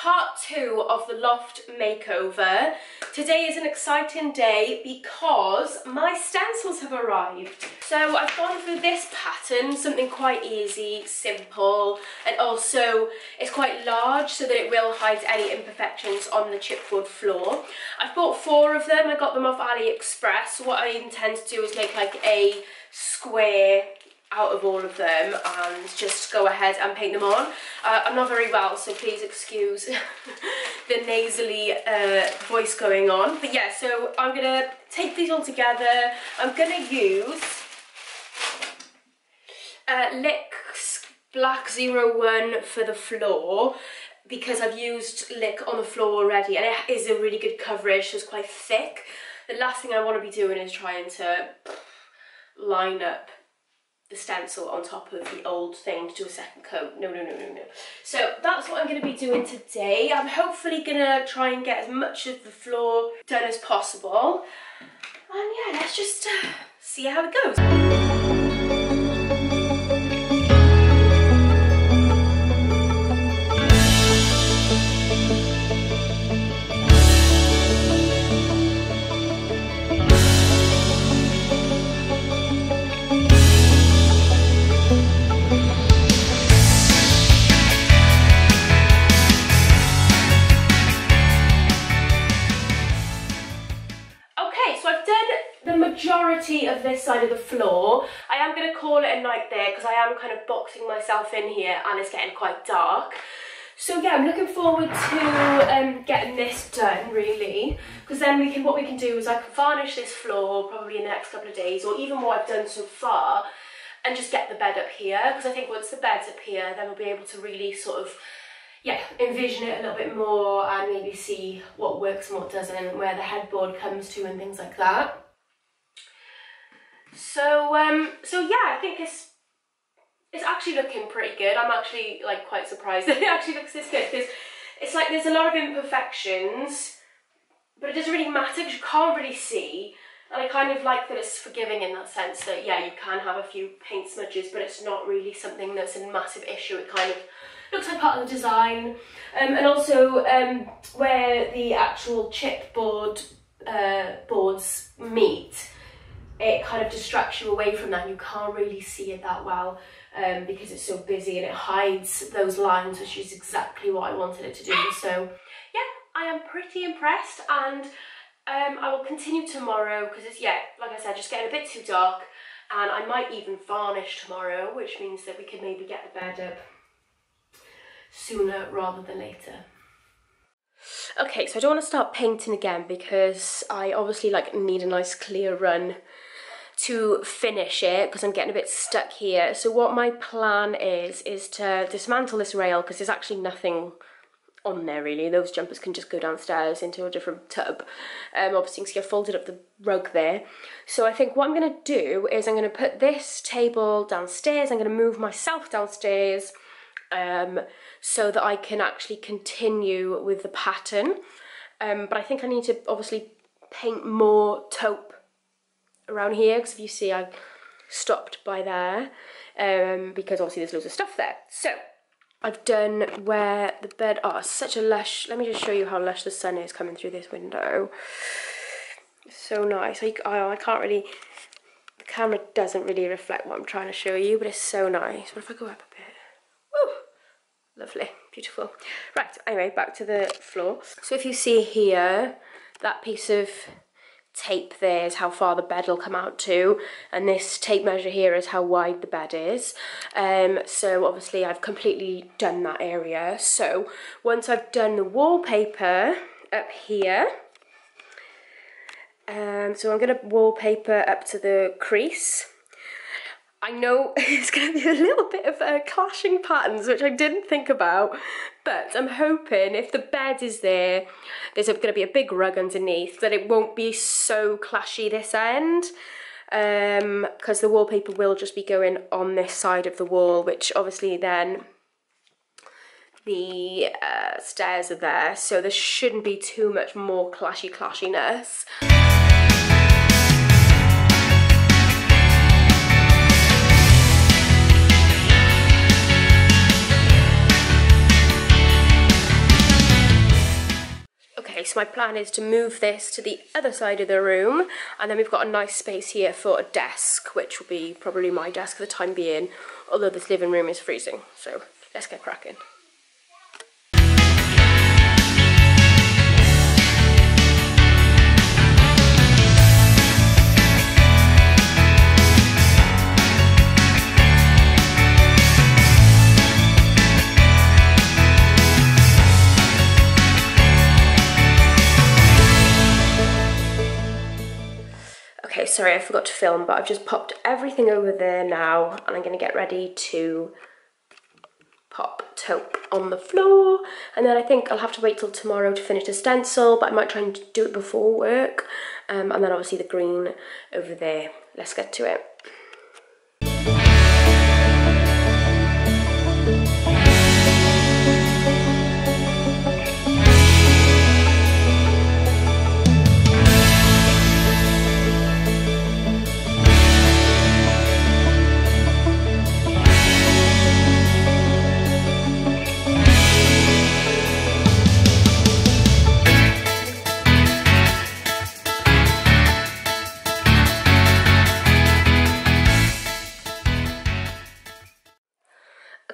part 2 of the loft makeover. Today is an exciting day because my stencils have arrived. So I've gone for this pattern, something quite easy, simple, and also it's quite large so that it will hide any imperfections on the chipboard floor. I've bought 4 of them. I got them off AliExpress. So what I intend to do is make like a square out of all of them and just go ahead and paint them on. I'm not very well, so please excuse the nasally voice going on. But yeah, so I'm gonna take these all together. I'm gonna use Lick's Black 01 for the floor because I've used Lick on the floor already and it is a really good coverage, so it's quite thick. The last thing I want to be doing is trying to line up the stencil on top of the old thing to do a second coat. No. So that's what I'm going to be doing today. I'm hopefully going to try and get as much of the floor done as possible. And yeah, let's just see how it goes. Majority of this side of the floor. I am going to call it a night there because I am kind of boxing myself in here and it's getting quite dark. So yeah, I'm looking forward to getting this done really, because then what we can do is I can varnish this floor probably in the next couple of days, or even what I've done so far, and just get the bed up here, because I think once the bed's up here then we'll be able to really sort of envision it a little bit more and maybe see what works and what doesn't, where the headboard comes to and things like that. So yeah, I think it's actually looking pretty good. I'm actually like quite surprised that it actually looks this good, because it's like there's a lot of imperfections, but it doesn't really matter because you can't really see. And I kind of like that it's forgiving in that sense that yeah, you can have a few paint smudges, but it's not really something that's a massive issue. It kind of looks like part of the design, and also where the actual chipboard boards meet, it kind of distracts you away from that. You can't really see it that well because it's so busy, and it hides those lines, which is exactly what I wanted it to do. So yeah, I am pretty impressed, and I will continue tomorrow because it's, yeah, like I said, just getting a bit too dark, and I might even varnish tomorrow, which means that we could maybe get the bed up sooner rather than later. Okay, so I don't want to start painting again because I obviously need a nice clear run to finish it because I'm getting a bit stuck here. So what my plan is to dismantle this rail because there's actually nothing on there really. Those jumpers can just go downstairs into a different tub. Obviously you can see I folded up the rug there. So I think what I'm going to do is I'm going to put this table downstairs. I'm going to move myself downstairs so that I can actually continue with the pattern. But I think I need to obviously paint more taupe around here, because if you see I stopped by there because obviously there's loads of stuff there. So I've done where the bed, oh, such a lush, let me just show you how lush the sun is coming through this window. So nice. I can't really, the camera doesn't really reflect what I'm trying to show you, but it's so nice. What if I go up a bit? Woo! Lovely, beautiful. Right, anyway, back to the floor. So if you see here, that piece of tape there is how far the bed will come out to, and this tape measure here is how wide the bed is. So obviously I've completely done that area. So once I've done the wallpaper up here, so I'm going to wallpaper up to the crease. I know it's going to be a little bit of clashing patterns, which I didn't think about, but I'm hoping if the bed is there, there's going to be a big rug underneath, that it won't be so clashy this end, because the wallpaper will just be going on this side of the wall, which obviously then the stairs are there, so there shouldn't be too much more clashiness. my plan is to move this to the other side of the room, and then we've got a nice space here for a desk, which will be probably my desk for the time being, although this living room is freezing. So let's get cracking. Okay, sorry, I forgot to film, but I've just popped everything over there now, and I'm gonna get ready to pop taupe on the floor, and then I think I'll have to wait till tomorrow to finish the stencil, but I might try and do it before work, and then obviously the green over there. Let's get to it.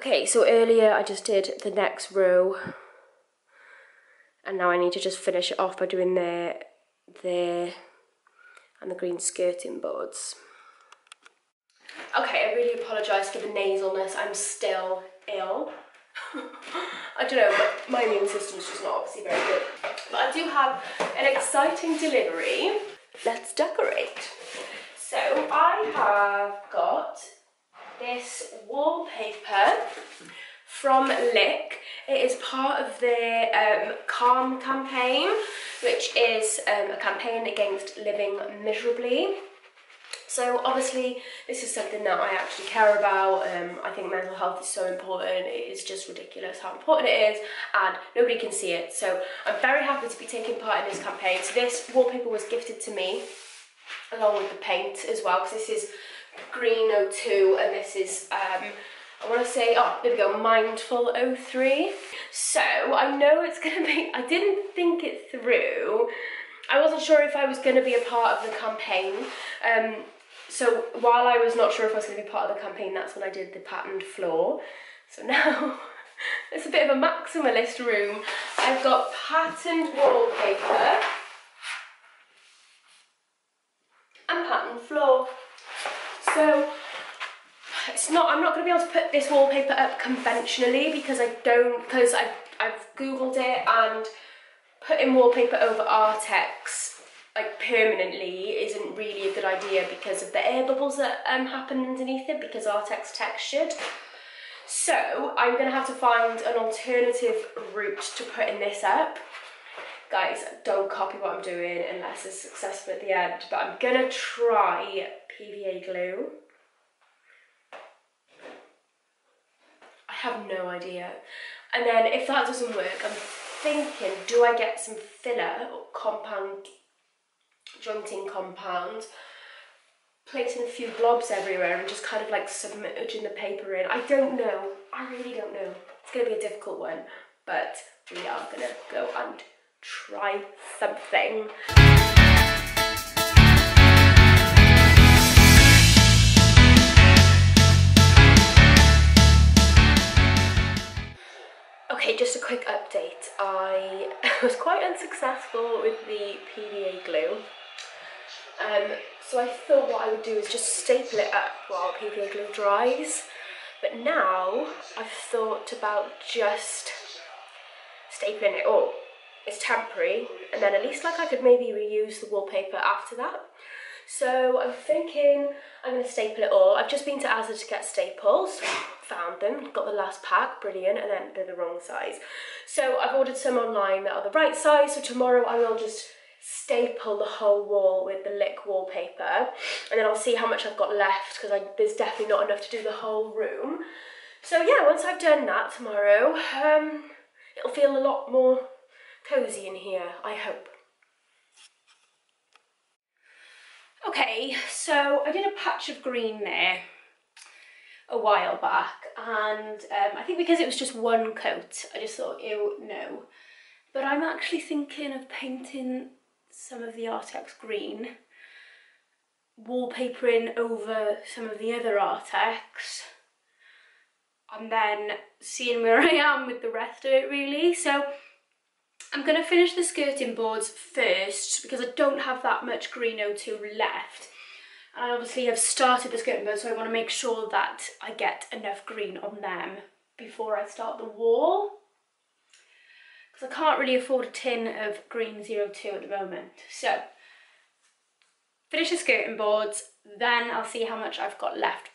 Okay, so earlier I just did the next row, and now I need to just finish it off by doing there, and the green skirting boards. Okay, I really apologise for the nasalness, I'm still ill. I don't know, my immune system's just not obviously very good. But I do have an exciting delivery. Let's decorate. So I have got this wallpaper from Lick. It is part of their Calm campaign, which is a campaign against living miserably. So obviously this is something that I actually care about. I think mental health is so important. It is just ridiculous how important it is, and nobody can see it. So I'm very happy to be taking part in this campaign. So this wallpaper was gifted to me along with the paint as well, because this is green 02 and this is I want to say, oh there we go, mindful 03. So I know it's gonna be, I didn't think it through. I wasn't sure if I was going to be a part of the campaign, so while I was not sure if I was going to be part of the campaign, that's when I did the patterned floor. So now it's a bit of a maximalist room. I've got patterned wallpaper and patterned floor. So it's not, I'm not going to be able to put this wallpaper up conventionally because I've googled it, and putting wallpaper over Artex like permanently isn't really a good idea because of the air bubbles that happen underneath it, because Artex textured. So I'm going to have to find an alternative route to putting this up. Guys, don't copy what I'm doing unless it's successful at the end, but I'm going to try PVA glue. I have no idea. And then if that doesn't work, I'm thinking, do I get some filler or compound, jointing compound, placing a few blobs everywhere and just kind of like submerging the paper in? I don't know. I really don't know. It's going to be a difficult one, but we are going to go and try something. Okay, just a quick update. I was quite unsuccessful with the PVA glue. So I thought what I would do is just staple it up while PVA glue dries. But now I've thought about just stapling it all. It's temporary, and then at least like I could maybe reuse the wallpaper after that. So I'm thinking I'm going to staple it all. I've just been to Asda to get staples, found them, got the last pack, brilliant, and then they're the wrong size. So I've ordered some online that are the right size, so tomorrow I will just staple the whole wall with the Lick wallpaper, and then I'll see how much I've got left, because there's definitely not enough to do the whole room. So yeah, once I've done that tomorrow, it'll feel a lot more cozy in here, I hope. Okay, so I did a patch of green there a while back, and I think because it was just one coat, I just thought, ew, no. But I'm actually thinking of painting some of the Artex green, wallpapering over some of the other Artex, and then seeing where I am with the rest of it really. So I'm going to finish the skirting boards first because I don't have that much green 02 left. And I obviously have started the skirting boards, so I want to make sure that I get enough green on them before I start the wall. Because I can't really afford a tin of green 02 at the moment. So, finish the skirting boards, then I'll see how much I've got left.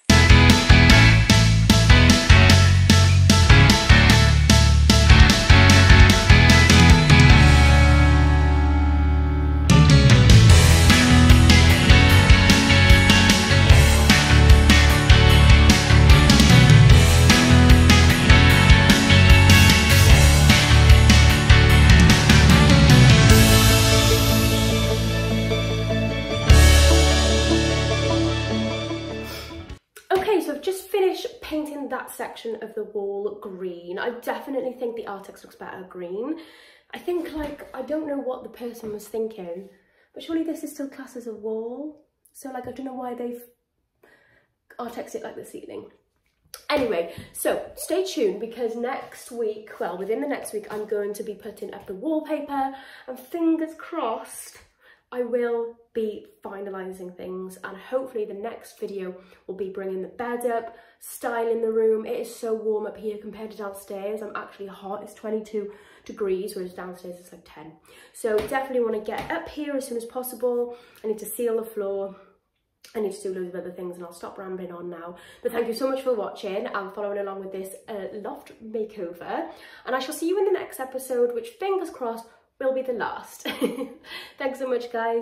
Painting that section of the wall green. I definitely think the Artex looks better green. I think, like, I don't know what the person was thinking, but surely this is still classed as a wall. So, like, I don't know why they've Artexed it like the ceiling. Anyway, so stay tuned because next week, well, within the next week, I'm going to be putting up the wallpaper, and fingers crossed, I will be finalising things, and hopefully the next video will be bringing the bed up, styling the room. It is so warm up here compared to downstairs. I'm actually hot. It's 22 degrees, whereas downstairs it's like 10. So definitely want to get up here as soon as possible. I need to seal the floor. I need to do loads of other things, and I'll stop rambling on now. But thank you so much for watching and following along with this loft makeover. And I shall see you in the next episode, which, fingers crossed, will be the last. Thanks so much, guys.